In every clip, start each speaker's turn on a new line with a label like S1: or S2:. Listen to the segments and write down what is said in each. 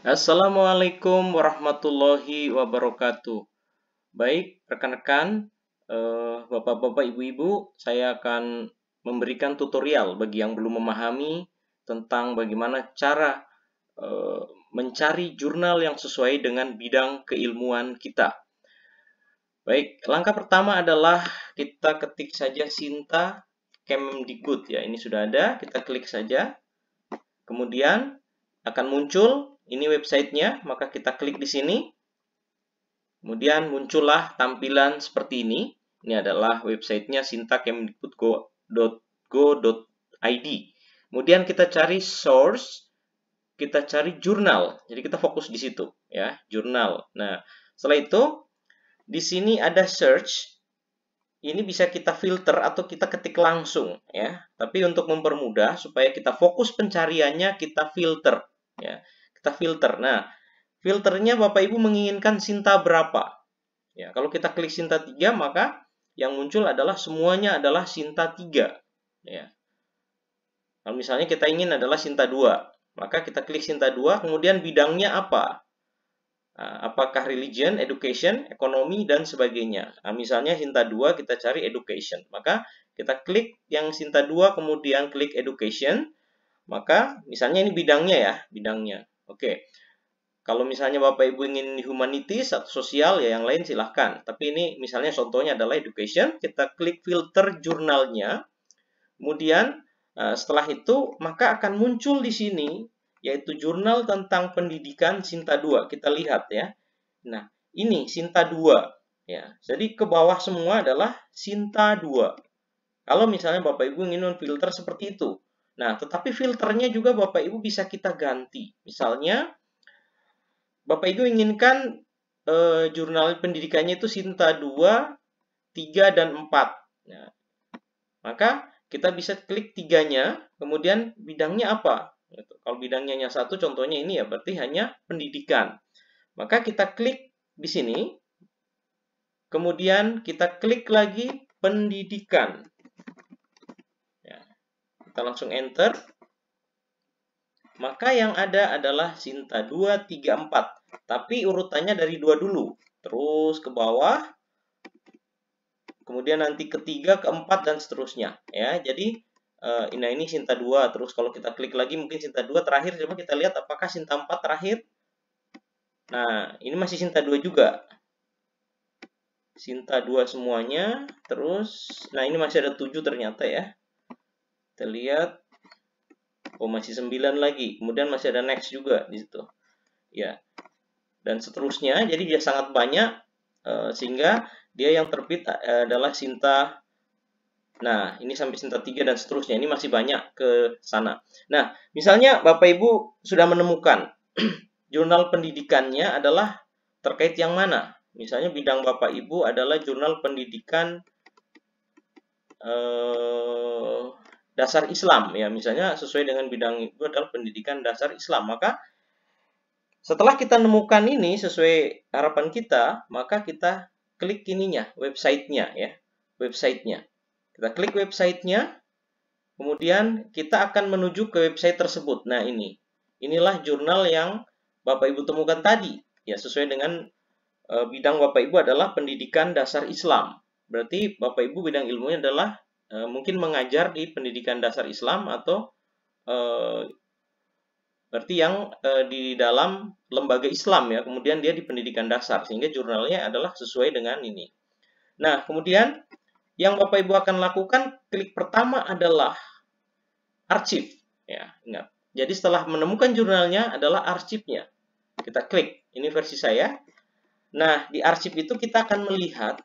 S1: Assalamualaikum warahmatullahi wabarakatuh. Baik, rekan-rekan, bapak-bapak, ibu-ibu, saya akan memberikan tutorial bagi yang belum memahami tentang bagaimana cara mencari jurnal yang sesuai dengan bidang keilmuan kita. Baik, langkah pertama adalah kita ketik saja Sinta Kemdikbud ya. Ini sudah ada, kita klik saja. Kemudian akan muncul ini websitenya, maka kita klik di sini. Kemudian muncullah tampilan seperti ini. Ini adalah websitenya sintakemdikbud.go.id. Kemudian kita cari source, kita cari jurnal. Jadi kita fokus di situ ya, jurnal. Nah, setelah itu di sini ada search. Ini bisa kita filter atau kita ketik langsung ya. Tapi untuk mempermudah supaya kita fokus pencariannya, kita filter ya. Kita filter. Nah, filternya Bapak Ibu menginginkan Sinta berapa? Ya, kalau kita klik Sinta 3, maka yang muncul adalah semuanya adalah Sinta 3 ya. Kalau misalnya kita ingin adalah Sinta 2, maka kita klik Sinta 2, kemudian bidangnya apa? Apakah religion, education, ekonomi, dan sebagainya. Nah, misalnya Sinta 2 kita cari education. Maka kita klik yang Sinta 2 kemudian klik education. Maka misalnya ini bidangnya ya, bidangnya. Oke. Kalau misalnya Bapak Ibu ingin humanities atau sosial ya yang lain silahkan. Tapi ini misalnya contohnya adalah education. Kita klik filter jurnalnya. Kemudian setelah itu maka akan muncul di sini yaitu jurnal tentang pendidikan Sinta 2. Kita lihat ya. Nah, ini Sinta 2 ya. Jadi ke bawah semua adalah Sinta 2. Kalau misalnya Bapak Ibu ingin memfilter seperti itu. Nah, tetapi filternya juga Bapak Ibu bisa kita ganti. Misalnya Bapak Ibu inginkan jurnal pendidikannya itu Sinta 2, 3 dan 4. Nah, maka kita bisa klik 3-nya, kemudian bidangnya apa? Kalau bidangnya hanya satu, contohnya ini ya, berarti hanya pendidikan. Maka kita klik di sini, kemudian kita klik lagi pendidikan. Ya, kita langsung enter. Maka yang ada adalah Sinta 2, 3, 4. Tapi urutannya dari 2 dulu. Terus ke bawah. Kemudian nanti ketiga, keempat, dan seterusnya. Ya, jadi ini Sinta 2. Terus kalau kita klik lagi mungkin Sinta 2 terakhir. Coba kita lihat apakah Sinta 4 terakhir. Nah, ini masih Sinta 2 juga. Sinta 2 semuanya. Terus, nah ini masih ada 7 ternyata ya. Kita lihat. Oh, masih 9 lagi. Kemudian masih ada next juga di situ. Ya. Dan seterusnya. Jadi dia sangat banyak. Sehingga dia yang terbit adalah Sinta. Nah, ini sampai Sinta 3 dan seterusnya. Ini masih banyak ke sana. Nah, misalnya Bapak Ibu sudah menemukan jurnal pendidikannya adalah terkait yang mana? Misalnya bidang Bapak Ibu adalah jurnal pendidikan dasar Islam. Ya, misalnya sesuai dengan bidang itu adalah pendidikan dasar Islam. Maka setelah kita menemukan ini sesuai harapan kita, maka kita klik ininya, websitenya ya, websitenya. Kita klik websitenya, kemudian kita akan menuju ke website tersebut. Nah inilah jurnal yang Bapak Ibu temukan tadi. Ya sesuai dengan bidang Bapak Ibu adalah pendidikan dasar Islam. Berarti Bapak Ibu bidang ilmunya adalah mungkin mengajar di pendidikan dasar Islam atau berarti yang di dalam lembaga Islam ya. Kemudian dia di pendidikan dasar sehingga jurnalnya adalah sesuai dengan ini. Nah kemudian yang Bapak Ibu akan lakukan, klik pertama adalah arsip. Ya, ingat. Jadi setelah menemukan jurnalnya adalah arsipnya. Kita klik. Ini versi saya. Nah, di arsip itu kita akan melihat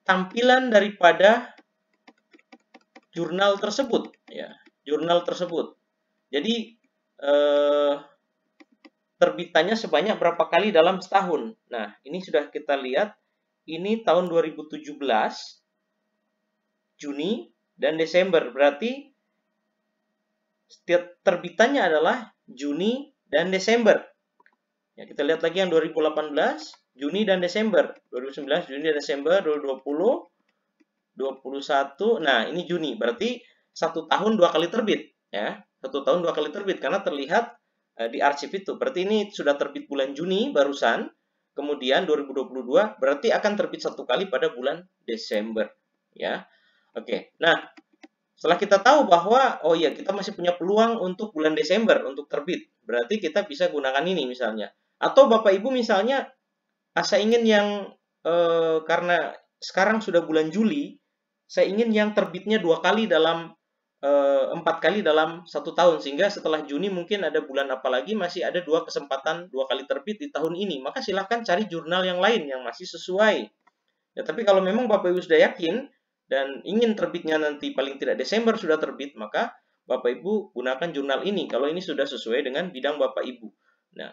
S1: tampilan daripada jurnal tersebut. Ya, jurnal tersebut. Jadi terbitannya sebanyak berapa kali dalam setahun. Nah, ini sudah kita lihat. Ini tahun 2017. Juni dan Desember. Berarti setiap terbitannya adalah Juni dan Desember. Ya, kita lihat lagi yang 2018, Juni dan Desember. 2019, Juni dan Desember. 2020, 2021. Nah, ini Juni. Berarti 1 tahun 2 kali terbit. Ya, 1 tahun 2 kali terbit. Karena terlihat diarsip itu. Berarti ini sudah terbit bulan Juni barusan, kemudian 2022 berarti akan terbit satu kali pada bulan Desember, ya. Oke. Nah, setelah kita tahu bahwa oh iya kita masih punya peluang untuk bulan Desember untuk terbit, berarti kita bisa gunakan ini misalnya. Atau Bapak Ibu misalnya saya ingin yang karena sekarang sudah bulan Juli, saya ingin yang terbitnya 2 kali dalam 4 kali dalam 1 tahun, sehingga setelah Juni mungkin ada bulan apa lagi masih ada 2 kesempatan 2 kali terbit di tahun ini. Maka silahkan cari jurnal yang lain yang masih sesuai. Ya, tapi kalau memang Bapak Ibu sudah yakin dan ingin terbitnya nanti paling tidak Desember sudah terbit, maka Bapak Ibu gunakan jurnal ini kalau ini sudah sesuai dengan bidang Bapak Ibu. Nah,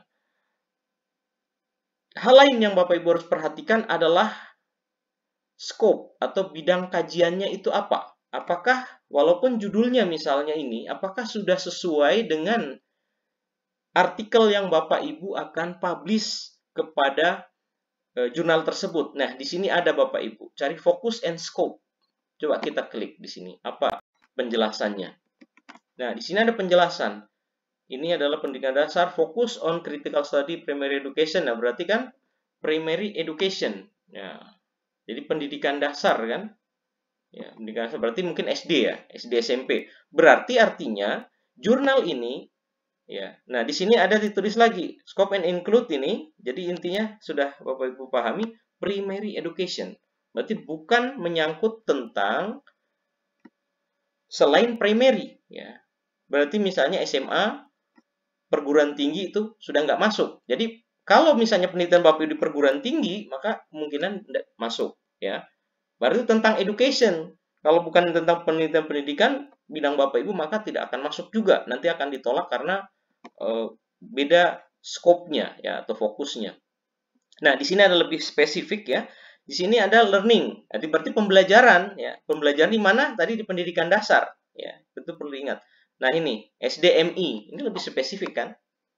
S1: hal lain yang Bapak Ibu harus perhatikan adalah scope atau bidang kajiannya itu apa. Apakah walaupun judulnya misalnya ini, apakah sudah sesuai dengan artikel yang Bapak Ibu akan publish kepada jurnal tersebut. Nah, di sini ada Bapak Ibu, cari focus and scope. Coba kita klik di sini, apa penjelasannya. Nah, di sini ada penjelasan. Ini adalah pendidikan dasar, focus on critical study primary education. Nah, berarti kan primary education. Nah, jadi pendidikan dasar kan? Ya, pendidikan dasar berarti mungkin SD ya, SD SMP. Berarti artinya jurnal ini ya. Nah, di sini ada ditulis lagi scope and include ini. Jadi intinya sudah Bapak Ibu pahami primary education. Berarti bukan menyangkut tentang selain primary ya. Berarti misalnya SMA, perguruan tinggi itu sudah nggak masuk. Jadi kalau misalnya penelitian Bapak Ibu di perguruan tinggi, maka kemungkinan tidak masuk ya. Berarti tentang education. Kalau bukan tentang penelitian pendidikan bidang Bapak Ibu maka tidak akan masuk juga. Nanti akan ditolak karena beda skopnya ya atau fokusnya. Nah, di sini ada lebih spesifik ya. Di sini ada learning. Jadi berarti pembelajaran ya. Pembelajaran di mana? Tadi di pendidikan dasar ya. Itu perlu ingat. Nah, ini SDMI. Ini lebih spesifik kan?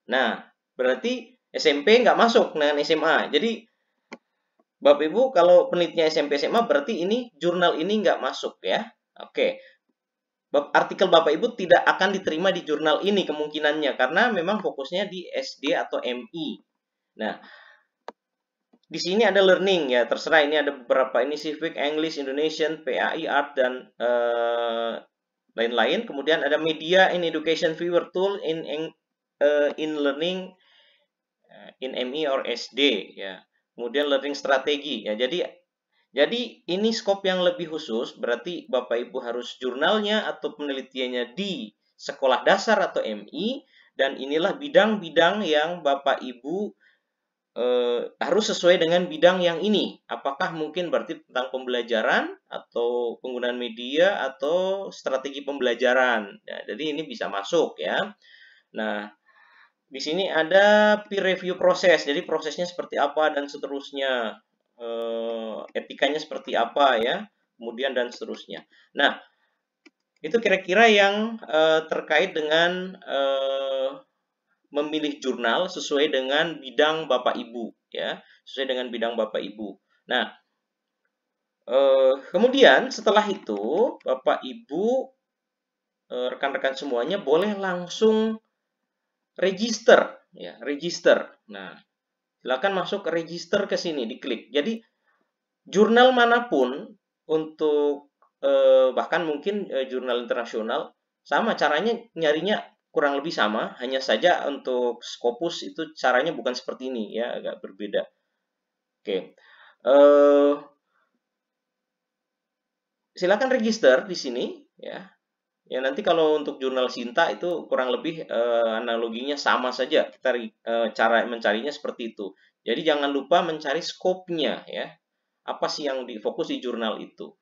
S1: Nah, berarti SMP nggak masuk dengan SMA. Jadi Bapak Ibu kalau penelitiannya SMP SMA berarti ini jurnal ini nggak masuk ya. Oke. Artikel Bapak Ibu tidak akan diterima di jurnal ini kemungkinannya karena memang fokusnya di SD atau MI. Nah, di sini ada learning ya, terserah ini ada beberapa ini civic, English, Indonesian, PAI, art dan lain-lain. Kemudian ada media in education viewer tool in learning in MI or SD ya. Kemudian learning strategi ya. Jadi ini skop yang lebih khusus, berarti Bapak Ibu harus jurnalnya atau penelitiannya di sekolah dasar atau MI, dan inilah bidang-bidang yang Bapak Ibu harus sesuai dengan bidang yang ini. Apakah mungkin berarti tentang pembelajaran, atau penggunaan media, atau strategi pembelajaran. Ya, jadi ini bisa masuk ya. Nah, di sini ada peer review proses, jadi prosesnya seperti apa dan seterusnya. Etikanya seperti apa ya, kemudian dan seterusnya. Nah, itu kira-kira yang terkait dengan memilih jurnal sesuai dengan bidang Bapak Ibu ya, sesuai dengan bidang Bapak Ibu. Nah, kemudian setelah itu Bapak Ibu rekan-rekan semuanya boleh langsung register ya, register. Nah, silakan masuk ke register ke sini, diklik. Jadi jurnal manapun untuk bahkan mungkin jurnal internasional sama caranya, nyarinya kurang lebih sama, hanya saja untuk Scopus itu caranya bukan seperti ini ya, agak berbeda. Oke. Silakan register di sini ya. Ya, nanti kalau untuk jurnal Sinta itu kurang lebih analoginya sama saja. Kita cara mencarinya seperti itu. Jadi jangan lupa mencari skopnya ya. Apa sih yang difokus di jurnal itu.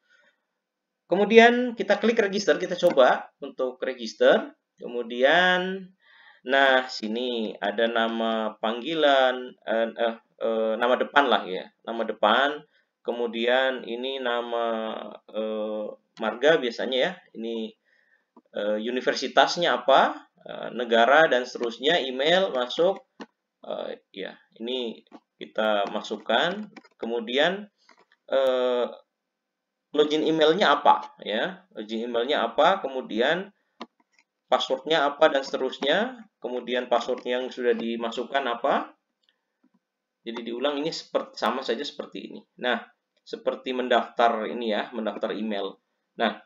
S1: Kemudian kita klik register, kita coba untuk register. Kemudian, nah sini ada nama panggilan, nama depan lah ya, nama depan. Kemudian ini nama marga biasanya ya. Ini universitasnya apa, negara dan seterusnya, email masuk. Ya, ini kita masukkan. Kemudian login emailnya apa ya, login emailnya apa, kemudian passwordnya apa dan seterusnya, kemudian password yang sudah dimasukkan apa. Jadi diulang, ini sama saja seperti ini. Nah, seperti mendaftar ini ya, mendaftar email. Nah,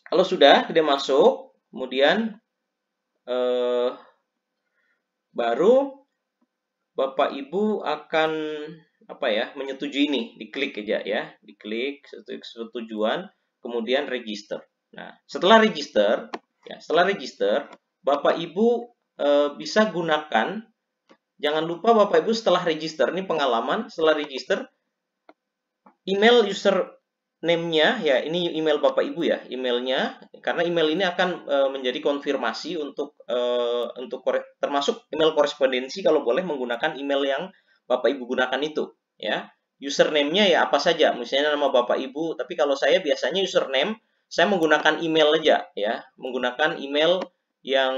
S1: kalau sudah dia masuk, kemudian baru Bapak Ibu akan menyetujui ini, diklik aja ya, diklik setujuan, kemudian register. Nah, setelah register, Bapak Ibu bisa gunakan. Jangan lupa Bapak Ibu setelah register, ini pengalaman, setelah register, email username-nya, ya ini email Bapak Ibu ya, emailnya, karena email ini akan menjadi konfirmasi untuk termasuk email korespondensi kalau boleh menggunakan email yang Bapak Ibu gunakan itu, ya. Username-nya ya apa saja, misalnya nama Bapak Ibu, tapi kalau saya biasanya username, saya menggunakan email aja, ya, menggunakan email yang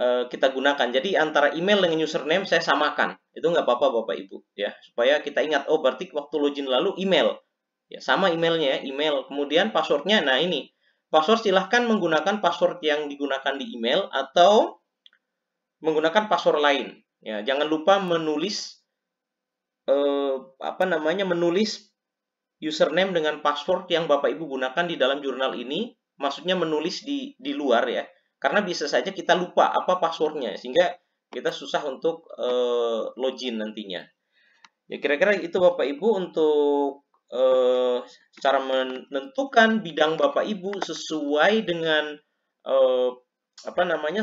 S1: kita gunakan. Jadi antara email dengan username saya samakan. Itu nggak apa-apa Bapak Ibu ya. Supaya kita ingat, oh berarti waktu login lalu email. Ya, sama emailnya ya, email. Kemudian passwordnya, nah ini. Password silahkan menggunakan password yang digunakan di email atau menggunakan password lain. Ya, jangan lupa menulis menulis username dengan password yang Bapak Ibu gunakan di dalam jurnal ini. Maksudnya menulis di luar ya. Karena bisa saja kita lupa apa passwordnya, sehingga kita susah untuk login nantinya. Ya kira-kira itu Bapak Ibu untuk cara menentukan bidang Bapak Ibu sesuai dengan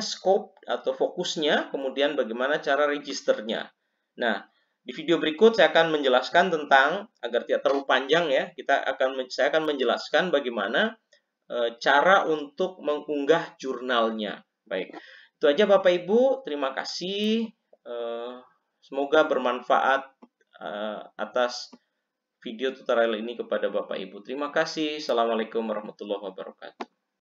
S1: scope atau fokusnya, kemudian bagaimana cara registernya. Nah, di video berikut saya akan menjelaskan tentang, agar tidak terlalu panjang ya, saya akan menjelaskan bagaimana cara untuk mengunggah jurnalnya. Baik, itu aja Bapak Ibu. Terima kasih. Semoga bermanfaat atas video tutorial ini kepada Bapak Ibu. Terima kasih. Assalamualaikum warahmatullahi wabarakatuh.